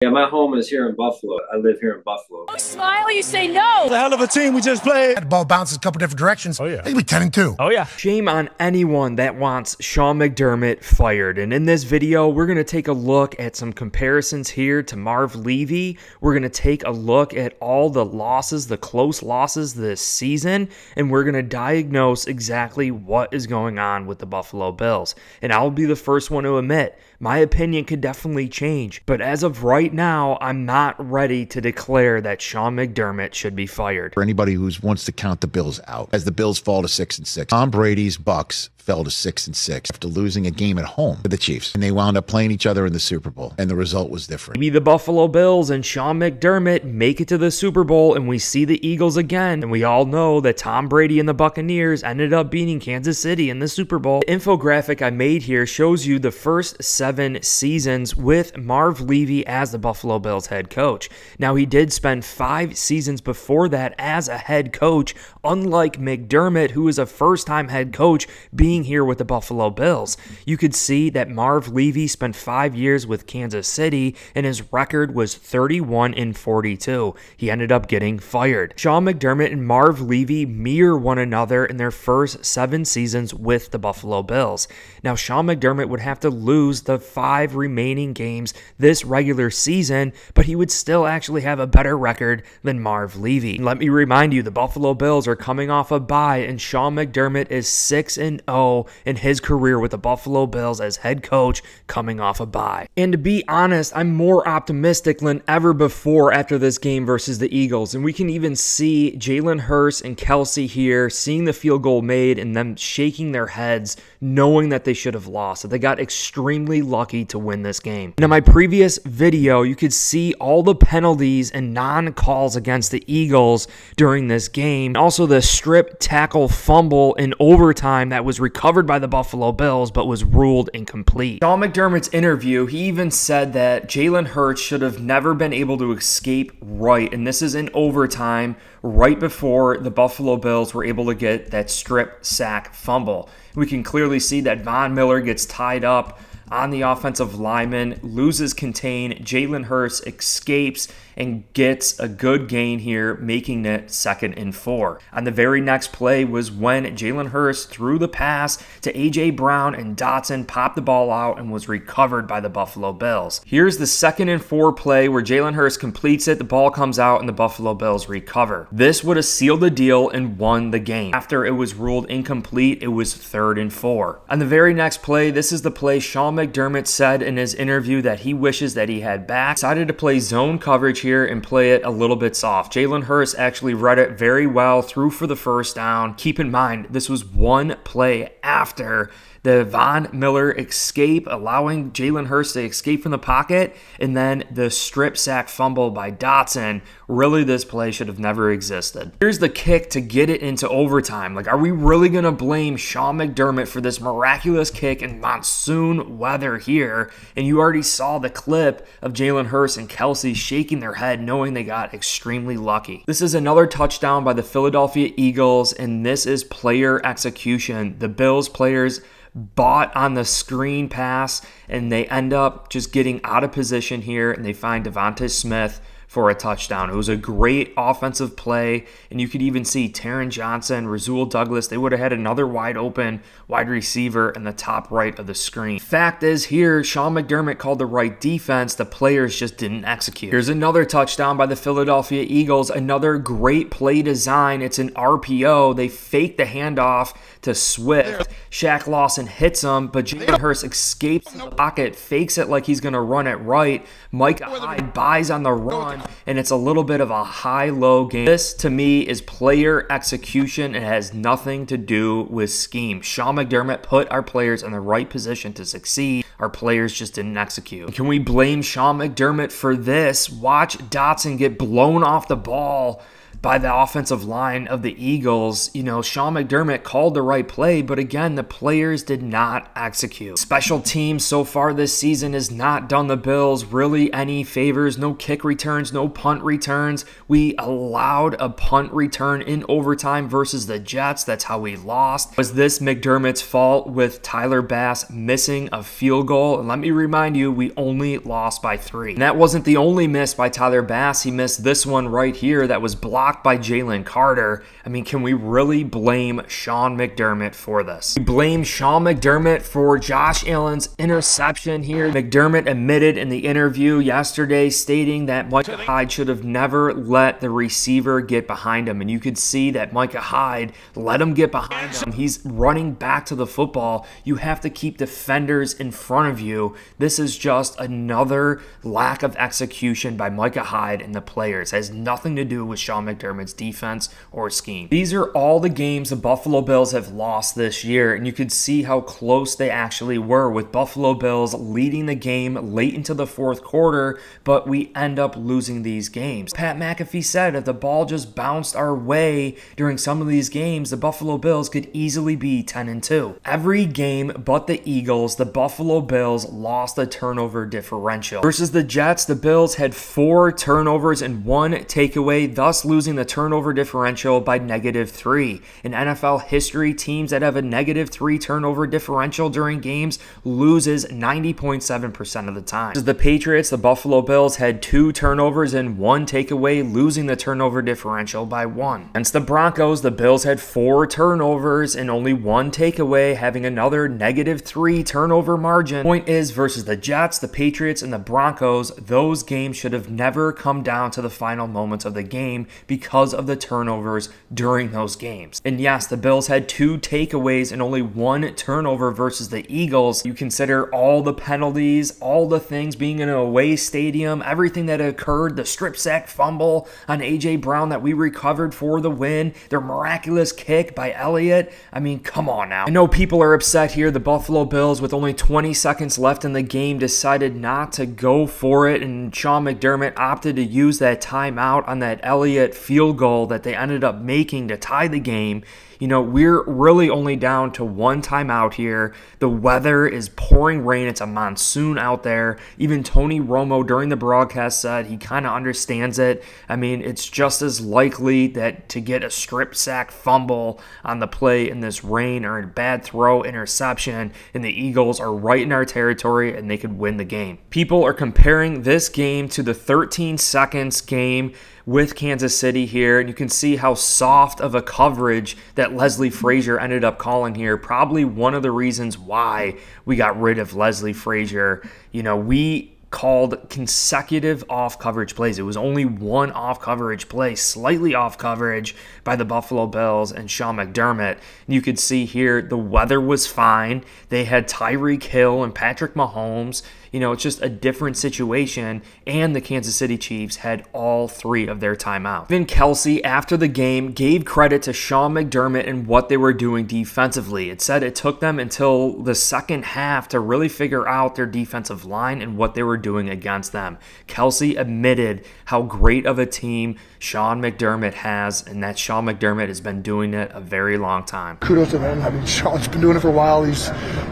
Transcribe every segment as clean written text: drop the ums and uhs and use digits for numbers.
Yeah, my home is here in Buffalo. I live here in Buffalo. Oh, smile, you say no. The hell of a team we just played. The ball bounces a couple different directions. Oh, yeah. They could be 10-2. Oh, yeah. Shame on anyone that wants Sean McDermott fired. And in this video, we're going to take a look at some comparisons here to Marv Levy. We're going to take a look at all the losses, the close losses this season, and we're going to diagnose exactly what is going on with the Buffalo Bills. And I'll be the first one to admit, my opinion could definitely change. But as of right now, I'm not ready to declare that Sean McDermott should be fired. For anybody who wants to count the Bills out, as the Bills fall to 6-6, Tom Brady's Bucks fell to 6-6 after losing a game at home to the Chiefs, and they wound up playing each other in the Super Bowl, and the result was different. Maybe the Buffalo Bills and Sean McDermott make it to the Super Bowl, and we see the Eagles again, and we all know that Tom Brady and the Buccaneers ended up beating Kansas City in the Super Bowl. The infographic I made here shows you the first 7 seasons with Marv Levy as the Buffalo Bills head coach. Now, he did spend 5 seasons before that as a head coach, unlike McDermott, who is a first-time head coach being here with the Buffalo Bills. You could see that Marv Levy spent 5 years with Kansas City, and his record was 31-42. He ended up getting fired. Sean McDermott and Marv Levy mirror one another in their first 7 seasons with the Buffalo Bills. Now, Sean McDermott would have to lose the 5 remaining games this regular season, but he would still actually have a better record than Marv Levy. Let me remind you, the Buffalo Bills are coming off a bye, and Sean McDermott is 6-0 in his career with the Buffalo Bills as head coach coming off a bye. And to be honest, I'm more optimistic than ever before after this game versus the Eagles. And we can even see Jalen Hurts and Kelsey here seeing the field goal made and them shaking their heads knowing that they should have lost, that they got extremely lucky to win this game. And in my previous video, you could see all the penalties and non-calls against the Eagles during this game. And also the strip tackle fumble in overtime that was recovered by the Buffalo Bills but was ruled incomplete. Sean McDermott's interview, he even said that Jalen Hurts should have never been able to escape right, and this is in overtime, right before the Buffalo Bills were able to get that strip sack fumble. We can clearly see that Von Miller gets tied up on the offensive lineman, loses contain, Jalen Hurts escapes and gets a good gain here, making it 2nd and 4. On the very next play was when Jalen Hurts threw the pass to A.J. Brown and Dotson popped the ball out and was recovered by the Buffalo Bills. Here's the 2nd and 4 play where Jalen Hurts completes it, the ball comes out, and the Buffalo Bills recover. This would have sealed the deal and won the game. After it was ruled incomplete, it was 3rd and 4. On the very next play, this is the play Sean McDermott said in his interview that he wishes that he had back. Decided to play zone coverage here and play it a little bit soft. Jalen Hurts actually read it very well, threw for the first down. Keep in mind, this was one play after the Von Miller escape, allowing Jalen Hurts to escape from the pocket, and then the strip sack fumble by Dotson. Really, this play should have never existed. Here's the kick to get it into overtime. Like, are we really going to blame Sean McDermott for this miraculous kick in monsoon weather here? And you already saw the clip of Jalen Hurts and Kelsey shaking their head knowing they got extremely lucky. This is another touchdown by the Philadelphia Eagles, and this is player execution. The Bills players bought on the screen pass, and they end up just getting out of position here, and they find Devonta Smith for a touchdown. It was a great offensive play, and you could even see Taron Johnson, Rasul Douglas, they would have had another wide open wide receiver in the top right of the screen. Fact is here, Sean McDermott called the right defense, the players just didn't execute. Here's another touchdown by the Philadelphia Eagles, another great play design. It's an RPO. They fake the handoff to Swift. Shaq Lawson hits him, but Jalen Hurts escapes the pocket, fakes it like he's going to run it right. Micah Hyde buys on the run, and it's a little bit of a high-low game. This, to me, is player execution. It has nothing to do with scheme. Sean McDermott put our players in the right position to succeed. Our players just didn't execute. Can we blame Sean McDermott for this? Watch Dotson get blown off the ball by the offensive line of the Eagles. You know, Sean McDermott called the right play, but again, the players did not execute. Special teams so far this season has not done the Bills really any favors. No kick returns, no punt returns. We allowed a punt return in overtime versus the Jets. That's how we lost. Was this McDermott's fault with Tyler Bass missing a field goal? And let me remind you, we only lost by 3. And that wasn't the only miss by Tyler Bass. He missed this one right here that was blocked by Jalen Carter. I mean, can we really blame Sean McDermott for this? We blame Sean McDermott for Josh Allen's interception here. McDermott admitted in the interview yesterday stating that Micah Hyde should have never let the receiver get behind him. And you could see that Micah Hyde let him get behind him. He's running back to the football. You have to keep defenders in front of you. This is just another lack of execution by Micah Hyde and the players. It has nothing to do with Sean McDermott's defense or scheme. These are all the games the Buffalo Bills have lost this year, and you could see how close they actually were, with Buffalo Bills leading the game late into the fourth quarter, but we end up losing these games. Pat McAfee said if the ball just bounced our way during some of these games, the Buffalo Bills could easily be 10-2. Every game but the Eagles, the Buffalo Bills lost the turnover differential. Versus the Jets, the Bills had 4 turnovers and 1 takeaway, thus losing the turnover differential by -3. In NFL history, teams that have a -3 turnover differential during games loses 90.7% of the time. Versus the Patriots, the Buffalo Bills had 2 turnovers and 1 takeaway, losing the turnover differential by 1. Against the Broncos, the Bills had 4 turnovers and only 1 takeaway, having another -3 turnover margin. Point is, versus the Jets, the Patriots, and the Broncos, those games should have never come down to the final moments of the game because of the turnovers during those games. And yes, the Bills had 2 takeaways and only 1 turnover versus the Eagles. You consider all the penalties, all the things being in an away stadium, everything that occurred, the strip sack fumble on A.J. Brown that we recovered for the win, their miraculous kick by Elliott. I mean, come on now. I know people are upset here. The Buffalo Bills, with only 20 seconds left in the game, decided not to go for it, and Sean McDermott opted to use that timeout on that Elliott field goal that they ended up making to tie the game. You know, we're really only down to 1 timeout here. The weather is pouring rain. It's a monsoon out there. Even Tony Romo during the broadcast said he kind of understands it. I mean, it's just as likely that to get a strip sack fumble on the play in this rain or a bad throw interception, and the Eagles are right in our territory and they could win the game. People are comparing this game to the 13 seconds game with Kansas City here, and you can see how soft of a coverage that Leslie Frazier ended up calling here. Probably one of the reasons why we got rid of Leslie Frazier. You know, we called consecutive off coverage plays. It was only 1 off coverage play, slightly off coverage by the Buffalo Bills and Sean McDermott. And you could see here the weather was fine. They had Tyreek Hill and Patrick Mahomes. You know, it's just a different situation, and the Kansas City Chiefs had all 3 of their timeouts. Then Kelsey, after the game, gave credit to Sean McDermott and what they were doing defensively. It said it took them until the second half to really figure out their defensive line and what they were doing against them. Kelsey admitted how great of a team Sean McDermott has, and that Sean McDermott has been doing it a very long time. Kudos to him. I mean, Sean's been doing it for a while. He's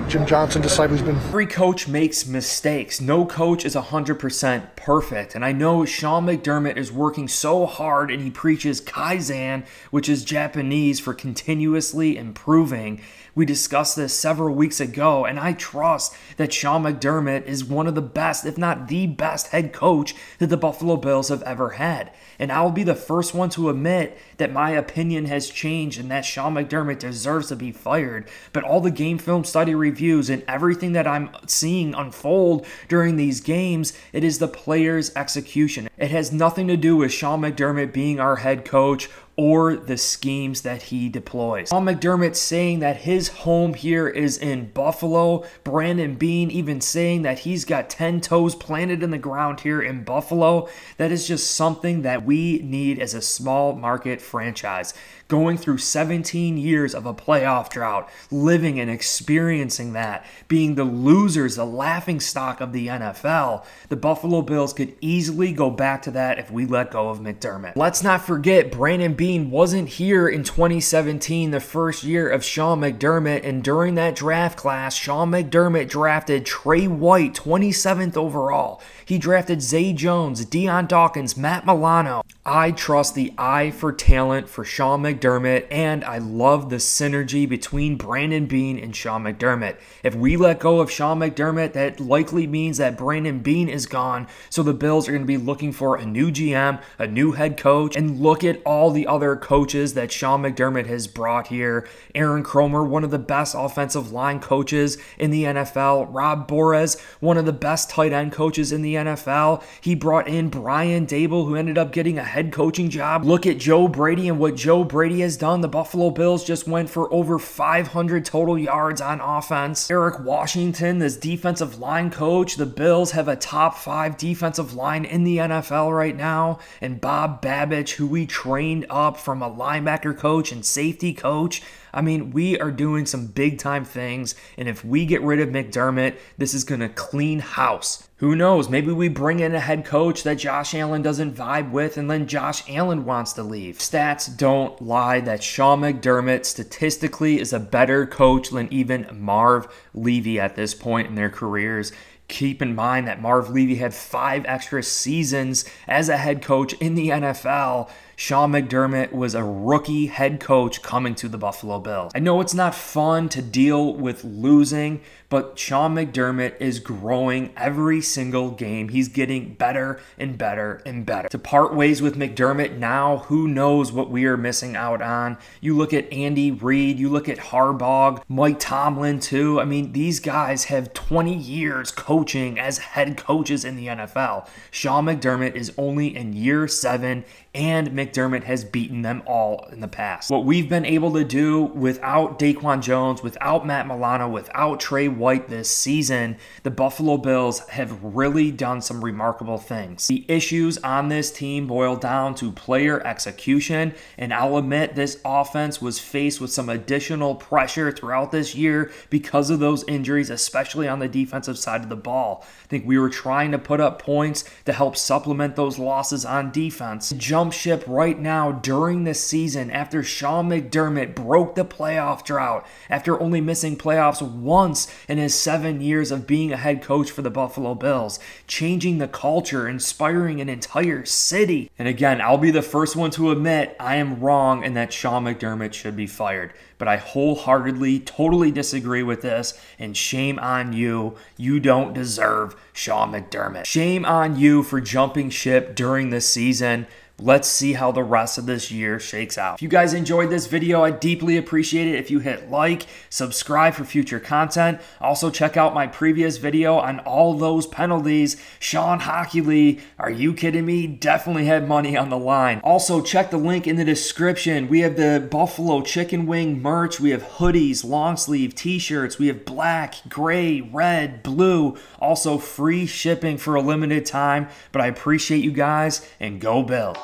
Jim Johnson disciple. He's been. Every coach makes mistakes. No coach is 100% perfect. And I know Sean McDermott is working so hard, and he preaches Kaizen, which is Japanese for continuously improving. We discussed this several weeks ago, and I trust that Sean McDermott is one of the best, if not the best, head coach that the Buffalo Bills have ever had. And I will be the first one to admit that my opinion has changed and that Sean McDermott deserves to be fired. But all the game film study reviews and everything that I'm seeing unfold during these games, it is the players' execution. It has nothing to do with Sean McDermott being our head coach or the schemes that he deploys. Sean McDermott saying that his home here is in Buffalo. Brandon Beane even saying that he's got 10 toes planted in the ground here in Buffalo. That is just something that we need as a small market franchise. Going through 17 years of a playoff drought, living and experiencing that, being the losers, the laughingstock of the NFL, the Buffalo Bills could easily go back to that if we let go of McDermott. Let's not forget, Brandon Beane wasn't here in 2017, the first year of Sean McDermott, and during that draft class, Sean McDermott drafted Trey White, 27th overall. He drafted Zay Jones, Deion Dawkins, Matt Milano. I trust the eye for talent for Sean McDermott, and I love the synergy between Brandon Beane and Sean McDermott. If we let go of Sean McDermott, that likely means that Brandon Beane is gone, so the Bills are going to be looking for a new GM, a new head coach, and look at all the other coaches that Sean McDermott has brought here. Aaron Kromer, one of the best offensive line coaches in the NFL. Rob Borres, one of the best tight end coaches in the NFL. He brought in Brian Dable, who ended up getting a head coaching job. Look at Joe Brady and what Joe Brady has done. The Buffalo Bills just went for over 500 total yards on offense. Eric Washington, this defensive line coach. The Bills have a top 5 defensive line in the NFL right now. And Bob Babich, who we trained up from a linebacker coach and safety coach. I mean, we are doing some big time things, and if we get rid of McDermott, this is going to clean house. Who knows? Maybe we bring in a head coach that Josh Allen doesn't vibe with, and then Josh Allen wants to leave. Stats don't lie that Sean McDermott statistically is a better coach than even Marv Levy at this point in their careers. Keep in mind that Marv Levy had 5 extra seasons as a head coach in the NFL. Sean McDermott was a rookie head coach coming to the Buffalo Bills. I know it's not fun to deal with losing, but Sean McDermott is growing every single game. He's getting better and better and better. To part ways with McDermott now, who knows what we are missing out on? You look at Andy Reid, you look at Harbaugh, Mike Tomlin too. I mean, these guys have 20 years coaching as head coaches in the NFL. Sean McDermott is only in year 7, and McDermott has beaten them all in the past. What we've been able to do without Daquan Jones, without Matt Milano, without Trey White this season, the Buffalo Bills have really done some remarkable things. The issues on this team boil down to player execution, and I'll admit this offense was faced with some additional pressure throughout this year because of those injuries, especially on the defensive side of the ball. I think we were trying to put up points to help supplement those losses on defense. Jump ship right now during the season after Sean McDermott broke the playoff drought after only missing playoffs once in his 7 years of being a head coach for the Buffalo Bills, changing the culture, inspiring an entire city. And again, I'll be the first one to admit I am wrong and that Sean McDermott should be fired. But I wholeheartedly, totally disagree with this, and shame on you. You don't deserve Sean McDermott. Shame on you for jumping ship during this season. Let's see how the rest of this year shakes out. If you guys enjoyed this video, I'd deeply appreciate it if you hit like, subscribe for future content. Also, check out my previous video on all those penalties. Sean Hockey, are you kidding me? Definitely had money on the line. Also, check the link in the description. We have the Buffalo Chicken Wing merch. We have hoodies, long sleeve t-shirts. We have black, gray, red, blue. Also, free shipping for a limited time. But I appreciate you guys, and go Bill.